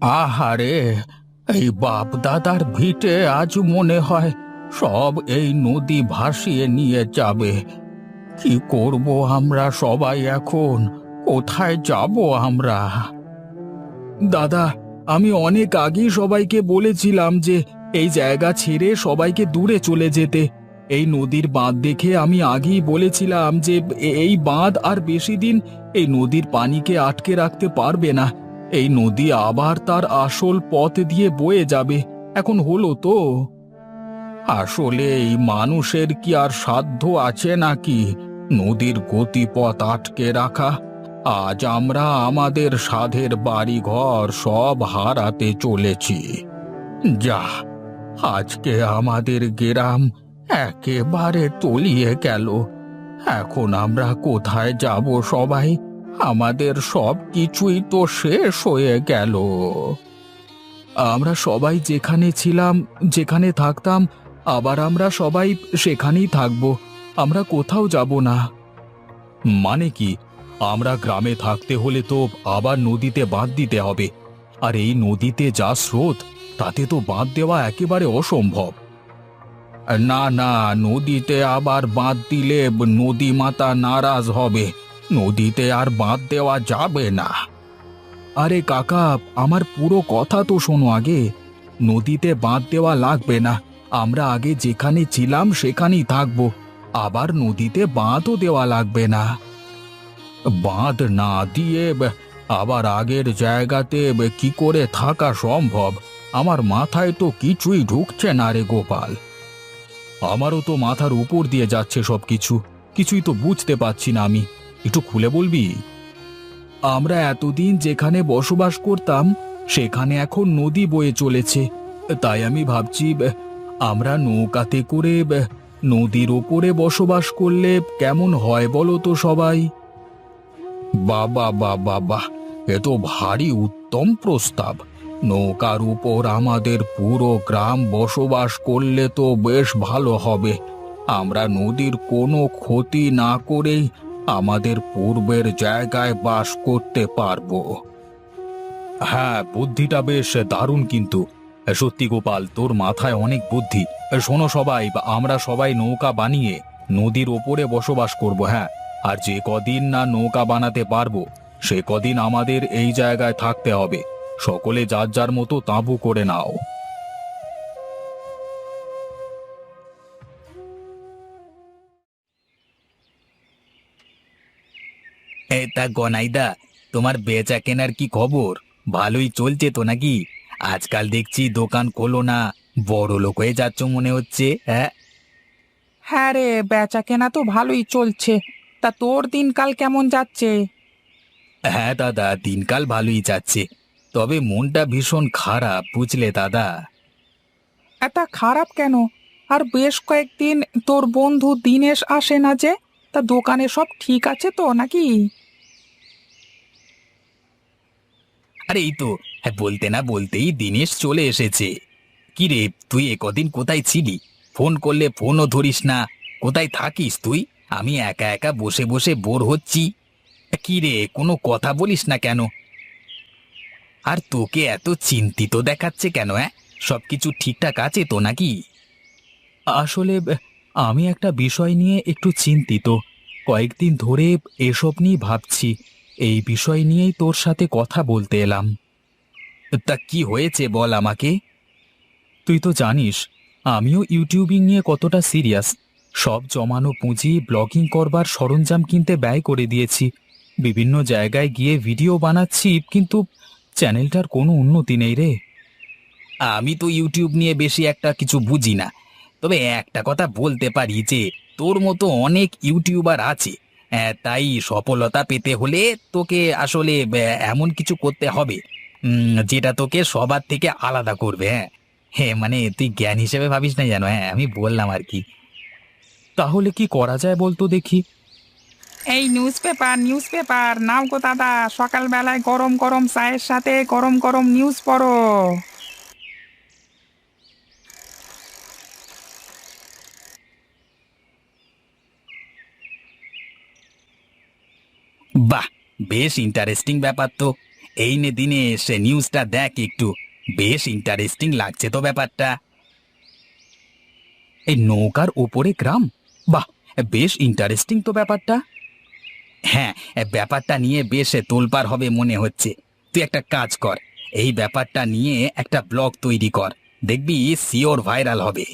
আহারে, এই বাপ দাদার ভিটে আজ মনে হয় সব এই নদী ভাসিয়ে নিয়ে যাবে। কি করব আমরা সবাই এখন? কোথায় যাব আমরা? দাদা, আমি অনেক আগেই সবাইকে বলেছিলাম যে এই জায়গা ছেড়ে সবাইকে দূরে চলে যেতে। এই নদীর বাঁধ দেখে আমি আগেই বলেছিলাম যে এই বাঁধ আর বেশি দিন এই নদীর পানিকে আটকে রাখতে পারবে না। এই নদী আবার তার আসল পথ দিয়ে বয়ে যাবে। এখন হলো তো। আসলে এই মানুষের কি আর সাধ্য আছে নাকি নদীর গতিপথ আটকে রাখা? আজ আমরা আমাদের সাধের বাড়িঘর সব হারাতে চলেছি। যা, আজকে আমাদের গ্রাম একেবারে তলিয়ে গেল। এখন আমরা কোথায় যাব সবাই? আমাদের সব কিছুই তো শেষ হয়ে গেল। আমরা সবাই যেখানে ছিলাম, যেখানে থাকতাম, আবার আমরা সবাই সেখানেই থাকব। আমরা কোথাও যাব না। মানে কি? আমরা গ্রামে থাকতে হলে তো আবার নদীতে বাঁধ দিতে হবে। আর এই নদীতে যা স্রোত, তাতে তো বাঁধ দেওয়া একেবারে অসম্ভব। না না, নদীতে আবার বাঁধ দিলে নদী মাতা নারাজ হবে। নদীতে আর বাঁধ দেওয়া যাবে না। আরে কাকা, আমার পুরো কথা তো শোনো আগে। নদীতে বাঁধ দেওয়া লাগবে না। আমরা আগে যেখানে ছিলাম সেখানেই থাকবো। আবার নদীতে বাঁধও দেওয়া লাগবে না। বাঁধ না দিয়ে আবার আগের জায়গাতে কি করে থাকা সম্ভব? আমার মাথায় তো কিছুই ঢুকছে না রে গোপাল। আমারও তো মাথার উপর দিয়ে যাচ্ছে সবকিছু। কিছুই তো বুঝতে পারছি না আমি। একটু খুলে বলবি? আমরা এতদিন যেখানে বসবাস করতাম সেখানে এখন নদী বয়ে চলেছে। তাই আমি ভাবছি আমরা নৌকাতে করে নদীর ওপরে বসবাস করলে কেমন হয় বলো তো সবাই? বাবা বাবা বাহ, এ তো ভারী উত্তম প্রস্তাব। নৌকার উপর আমাদের পুরো গ্রাম বসবাস করলে তো বেশ ভালো হবে। আমরা নদীর কোনো ক্ষতি না করেই আমাদের পূর্বের জায়গায় বাস করতে পারবো। হ্যাঁ, বুদ্ধিটা বেশ দারুণ কিন্তু। সত্যি গোপাল, তোর মাথায় অনেক বুদ্ধি। শোনো সবাই, আমরা সবাই নৌকা বানিয়ে নদীর ওপরে বসবাস করব। হ্যাঁ, আর যে কদিন না নৌকা বানাতে পারবো সে কদিন আমাদের এই জায়গায় থাকতে হবে। সকলে যার যার মতো তাঁবু করে নাও। তা গনাইদা, তোমার বেচা কেনার কি খবর? ভালোই চলছে তো নাকি? আজকাল দেখছি দোকান খোলো না, বড় লোক হয়ে যাচ্ছ মনে হচ্ছে। হ্যাঁ, হ্যাঁ রে, বেচা কেনা তো ভালোই চলছে। তা তোর দিনকাল কেমন যাচ্ছে? হ্যাঁ দাদা, দিনকাল ভালোই যাচ্ছে। তবে মনটা ভীষণ খারাপ, বুঝলে দাদা। এটা খারাপ কেন? আর বেশ কয়েকদিন তোর বন্ধু দিনেশ আসে না যে? তা দোকানে সব ঠিক আছে তো নাকি? আরে এই তো, হ্যাঁ, বলতে না বলতেই দিনেশ চলে এসেছে। কি রে, তুই এ কদিন কোথায় ছিলি? ফোন করলে ফোনও ধরিস না। কোথায় থাকিস তুই? আমি একা একা বসে বসে বোর হচ্ছি। কি রে, কোনো কথা বলিস না কেন? আর তোকে এত চিন্তিত দেখাচ্ছে কেন? হ্যাঁ, সবকিছু ঠিকঠাক আছে তো নাকি? আসলে আমি একটা বিষয় নিয়ে একটু চিন্তিত। কয়েকদিন ধরে এসব নিয়ে ভাবছি। এই বিষয় নিয়েই তোর সাথে কথা বলতে এলাম। তা কি হয়েছে বল আমাকে। তুই তো জানিস আমিও ইউটিউবিং নিয়ে কতটা সিরিয়াস। সব জমানো পুঁজি ব্লগিং করবার সরঞ্জাম কিনতে ব্যয় করে দিয়েছি। বিভিন্ন জায়গায় গিয়ে ভিডিও বানাচ্ছি, কিন্তু চ্যানেলটার কোনো উন্নতি নেই রে। আমি তো ইউটিউব নিয়ে বেশি একটা কিছু বুঝি না। তবে একটা কথা বলতে পারি যে তোর মতো অনেক ইউটিউবার আছে। তাই সফলতা পেতে হলে তোকে আসলে এমন কিছু করতে হবে যেটা তোকে সবার থেকে আলাদা করবে। হ্যাঁ, হ্যাঁ, মানে তুই জ্ঞান হিসেবে ভাবিস না যেন। হ্যাঁ, আমি বললাম আর কি। তাহলে কি করা যায় বলতো দেখি। এই নিউজ পেপার নাও গো দাদা, সকালবেলায় গরম গরম চায়ের সাথে গরম গরম নিউজ পড়ো। বাহ, বেশ ইন্টারেস্টিং ব্যাপার তো। এই নে দিনেশ, নিউজটা দেখ একটু, বেশ ইন্টারেস্টিং লাগছে তো ব্যাপারটা। এই নৌকার ওপরে গ্রাম, বাহ, বেশ ইন্টারেস্টিং তো ব্যাপারটা। হ্যাঁ, ব্যাপারটা নিয়ে বেশ তোলপাড় হবে মনে হচ্ছে। তুই একটা কাজ কর, এই ব্যাপারটা নিয়ে একটা ব্লগ তৈরি কর, দেখবি শিওর ভাইরাল হবে।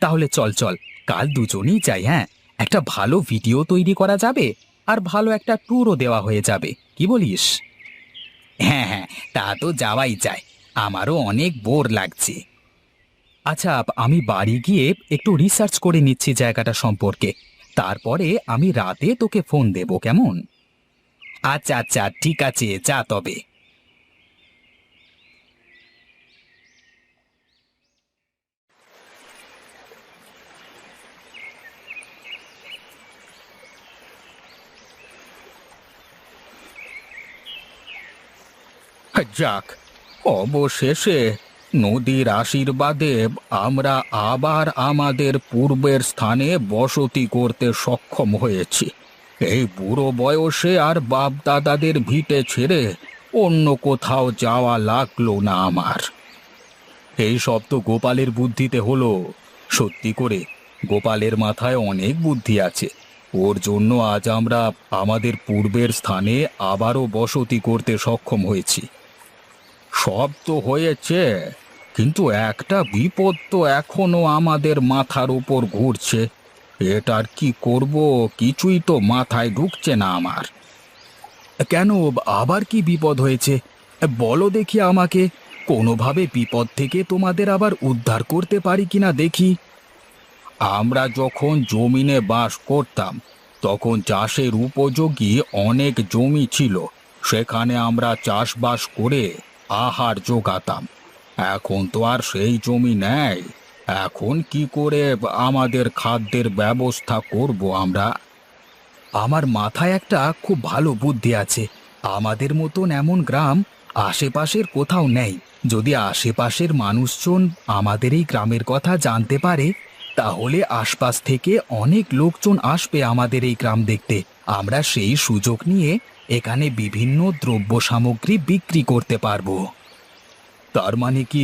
তাহলে চল চল, কাল দুজনেই চাই। হ্যাঁ, একটা ভালো ভিডিও তৈরি করা যাবে, আর ভালো একটা ট্যুরও দেওয়া হয়ে যাবে, কি বলিস? হ্যাঁ হ্যাঁ, তা তো যাওয়াই যায়, আমারও অনেক বোর লাগছে। আচ্ছা, আমি বাড়ি গিয়ে একটু রিসার্চ করে নিচ্ছি জায়গাটা সম্পর্কে, তারপরে আমি রাতে তোকে ফোন দেব, কেমন? আচ্ছা আচ্ছা, ঠিক আছে, যা তবে। যাক, অবশেষে নদীর আশীর্বাদে আমরা আবার আমাদের পূর্বের স্থানে বসতি করতে সক্ষম হয়েছি। এই বুড়ো বয়সে আর বাপ দাদাদের ভিটে ছেড়ে অন্য কোথাও যাওয়া লাগলো না আমার। এই সব তো গোপালের বুদ্ধিতে হলো। সত্যি করে গোপালের মাথায় অনেক বুদ্ধি আছে, ওর জন্য আজ আমরা আমাদের পূর্বের স্থানে আবারও বসতি করতে সক্ষম হয়েছি। সব তো হয়েছে, কিন্তু একটা বিপদ তো এখনো আমাদের মাথার উপর ঘুরছে। এটার কি করব, কিছুই তো মাথায় ঢুকছে না আমার। কেন, আবার কি বিপদ হয়েছে? বলো দেখি আমাকে, কোনোভাবে বিপদ থেকে তোমাদের আবার উদ্ধার করতে পারি কিনা দেখি। আমরা যখন জমিনে বাস করতাম, তখন চাষের উপযোগী অনেক জমি ছিল, সেখানে আমরা চাষবাস করে আহার জোগাতাম। এখন তো আর সেই জমি নেই। এখন কি করে আমাদের খাদ্যের ব্যবস্থা করব আমরা? আমার মাথায় একটা খুব ভালো বুদ্ধি আছে। আমাদের মতন এমন গ্রাম আশেপাশের কোথাও নেই। যদি আশেপাশের মানুষজন আমাদের এই গ্রামের কথা জানতে পারে, তাহলে আশপাশ থেকে অনেক লোকজন আসবে আমাদের এই গ্রাম দেখতে। আমরা সেই সুযোগ নিয়ে এখানে বিভিন্ন দ্রব্য সামগ্রী বিক্রি করতে পারবো। তার মানে কি,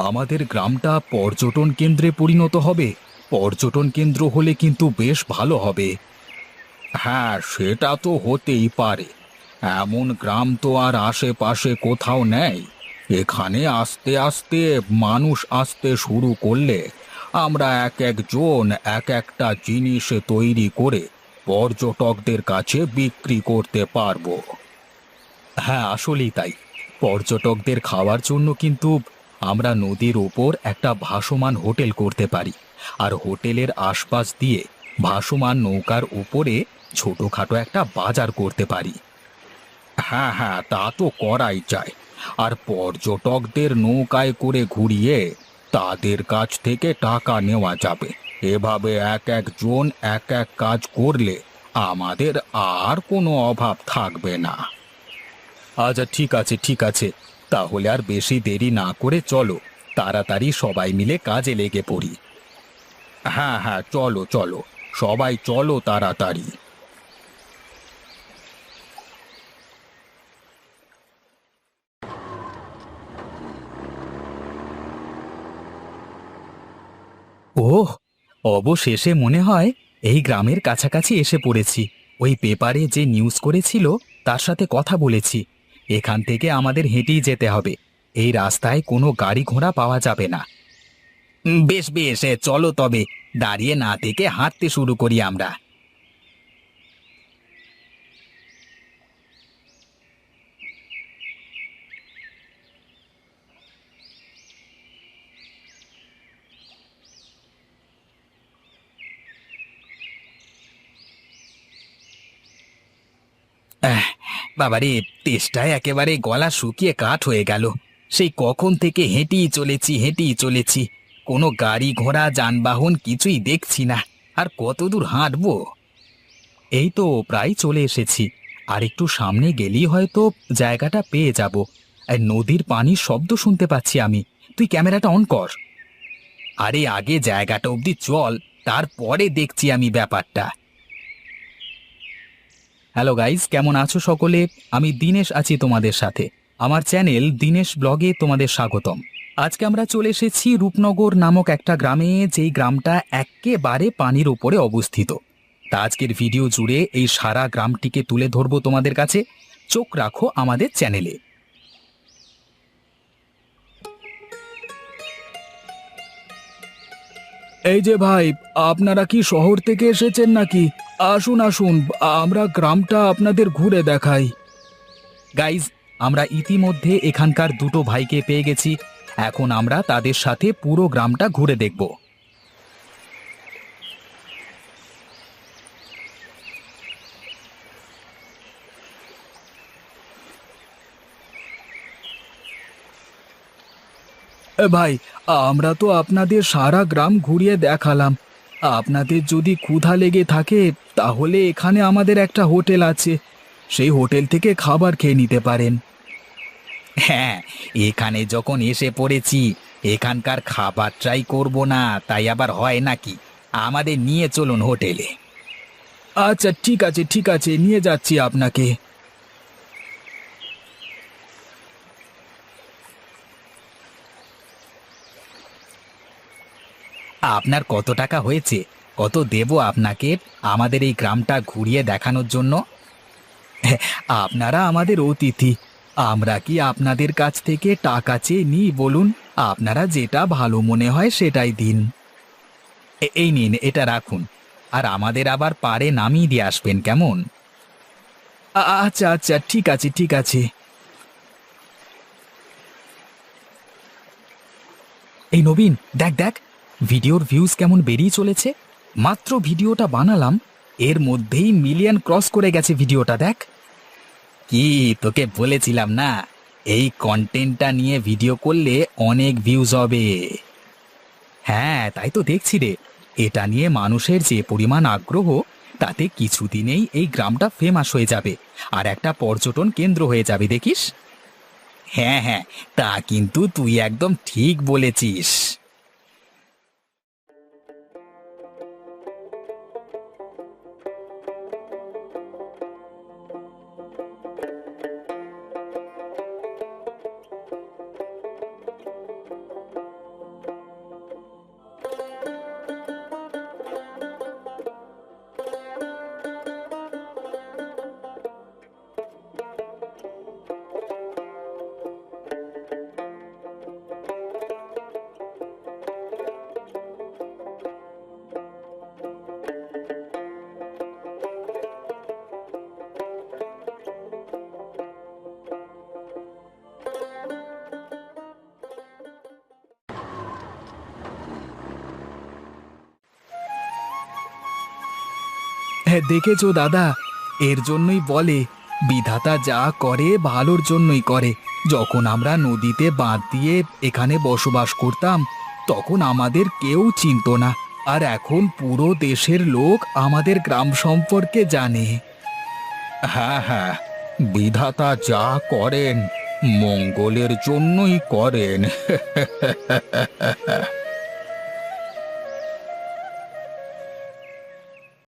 আমাদের গ্রামটা পর্যটন কেন্দ্রে পরিণত হবে? পর্যটন কেন্দ্র হলে কিন্তু বেশ ভালো হবে। হ্যাঁ, সেটা তো হতেই পারে। এমন গ্রাম তো আর আশেপাশে কোথাও নেই। এখানে আস্তে আস্তে মানুষ আসতে শুরু করলে আমরা এক একজন এক একটা জিনিস তৈরি করে পর্যটকদের কাছে বিক্রি করতে পারবো। হ্যাঁ, আসলেই তাই। পর্যটকদের খাওয়ার জন্য কিন্তু আমরা নদীর ওপর একটা ভাসমান হোটেল করতে পারি, আর হোটেলের আশপাশ দিয়ে ভাসমান নৌকার উপরে ছোটখাটো একটা বাজার করতে পারি। হ্যাঁ হ্যাঁ, তা তো করাই যায়। আর পর্যটকদের নৌকায় করে ঘুরিয়ে তাদের কাছ থেকে টাকা নেওয়া যাবে। এভাবে এক একজন এক এক কাজ করলে আমাদের আর কোনো অভাব থাকবে না। আচ্ছা, ঠিক আছে ঠিক আছে, তাহলে আর বেশি দেরি না করে চলো, তাড়াতাড়ি সবাই মিলে কাজে লেগে পড়ি। হ্যাঁ হ্যাঁ, চলো চলো, সবাই চলো তাড়াতাড়ি। ওহ, অবশেষে মনে হয় এই গ্রামের কাছাকাছি এসে পড়েছি। ওই পেপারে যে নিউজ করেছিল তার সাথে কথা বলেছি। এখান থেকে আমাদের হেঁটেই যেতে হবে, এই রাস্তায় কোনো গাড়ি ঘোড়া পাওয়া যাবে না। বেশ বেশ, চলো তবে, দাঁড়িয়ে না থেকে হাঁটতে শুরু করি আমরা। আহ, বাবারে, তেষ্টায় একেবারে গলা শুকিয়ে কাঠ হয়ে গেল। সেই কখন থেকে হেঁটেই চলেছি, কোনো গাড়ি ঘোড়া যানবাহন কিছুই দেখছি না। আর কত দূর হাঁটবো? এই তো প্রায় চলে এসেছি, আর একটু সামনে গেলেই হয়তো জায়গাটা পেয়ে যাব। আর নদীর পানির শব্দ শুনতে পাচ্ছি আমি। তুই ক্যামেরাটা অন কর। আরে আগে জায়গাটা অবধি চল, তারপরে দেখছি আমি ব্যাপারটা। হ্যালো গাইস, কেমন আছো সকলে? আমি দিনেশ আছি তোমাদের সাথে। আমার চ্যানেল দিনেশ ব্লগে তোমাদের স্বাগতম। আজকে আমরা চলে এসেছি রূপনগর নামক একটা গ্রামে, যেই গ্রামটা এক্কেবারে পানির উপরে অবস্থিত। তা আজকের ভিডিও জুড়ে এই সারা গ্রামটিকে তুলে ধরবো তোমাদের কাছে। চোখ রাখো আমাদের চ্যানেলে। এই যে ভাই, আপনারা কি শহর থেকে এসেছেন নাকি? আসুন আসুন, আমরা গ্রামটা আপনাদের ঘুরে দেখাই। গাইজ, আমরা ইতিমধ্যে এখানকার দুটো ভাইকে পেয়ে গেছি। এখন আমরা তাদের সাথে পুরো গ্রামটা ঘুরে দেখব। ভাই, আমরা তো আপনাদের সারা গ্রাম ঘুরিয়ে দেখালাম। আপনাদের যদি ক্ষুধা লেগে থাকে তাহলে এখানে আমাদের একটা হোটেল আছে, সেই হোটেল থেকে খাবার খেয়ে নিতে পারেন। হ্যাঁ, এখানে যখন এসে পড়েছি, এখানকার খাবার ট্রাই করব না তাই আবার হয় নাকি? আমাদের নিয়ে চলুন হোটেলে। আচ্ছা ঠিক আছে ঠিক আছে, নিয়ে যাচ্ছি আপনাকে। আপনার কত টাকা হয়েছে? কত দেব আপনাকে আমাদের এই গ্রামটা ঘুরিয়ে দেখানোর জন্য? আপনারা আমাদের অতিথি, আমরা কি আপনাদের কাছ থেকে টাকা চেয়ে নিই বলুন? আপনারা যেটা ভালো মনে হয় সেটাই দিন। এই নিন, এটা রাখুন। আর আমাদের আবার পাড়ে নামিয়ে দিয়ে আসবেন, কেমন? আচ্ছা আচ্ছা, ঠিক আছে ঠিক আছে। এই নবীন, দেখ দেখ, ভিডিওর ভিউজ কেমন বেরিয়ে চলেছে। মাত্র ভিডিওটা বানালাম, এর মধ্যেই মিলিয়ন ক্রস করে গেছে ভিডিওটা, দেখ। কি তোকে বলেছিলাম না, এই কন্টেন্টটা নিয়ে ভিডিও করলে অনেক ভিউজ হবে। হ্যাঁ, তাই তো দেখছি রে। এটা নিয়ে মানুষের যে পরিমাণ আগ্রহ, তাতে কিছুদিনেই এই গ্রামটা ফেমাস হয়ে যাবে আর একটা পর্যটন কেন্দ্র হয়ে যাবে, দেখিস। হ্যাঁ হ্যাঁ, তা কিন্তু তুই একদম ঠিক বলেছিস। হ্যাঁ, দেখেছো দাদা, এর জন্যই বলে বিধাতা যা করে ভালোর জন্যই করে। যখন আমরা নদীতে বাঁধ দিয়ে এখানে বসবাস করতাম, তখন আমাদের কেউ চিনতো না, আর এখন পুরো দেশের লোক আমাদের গ্রাম সম্পর্কে জানে। হ্যাঁ হ্যাঁ, বিধাতা যা করেন মঙ্গলের জন্যই করেন।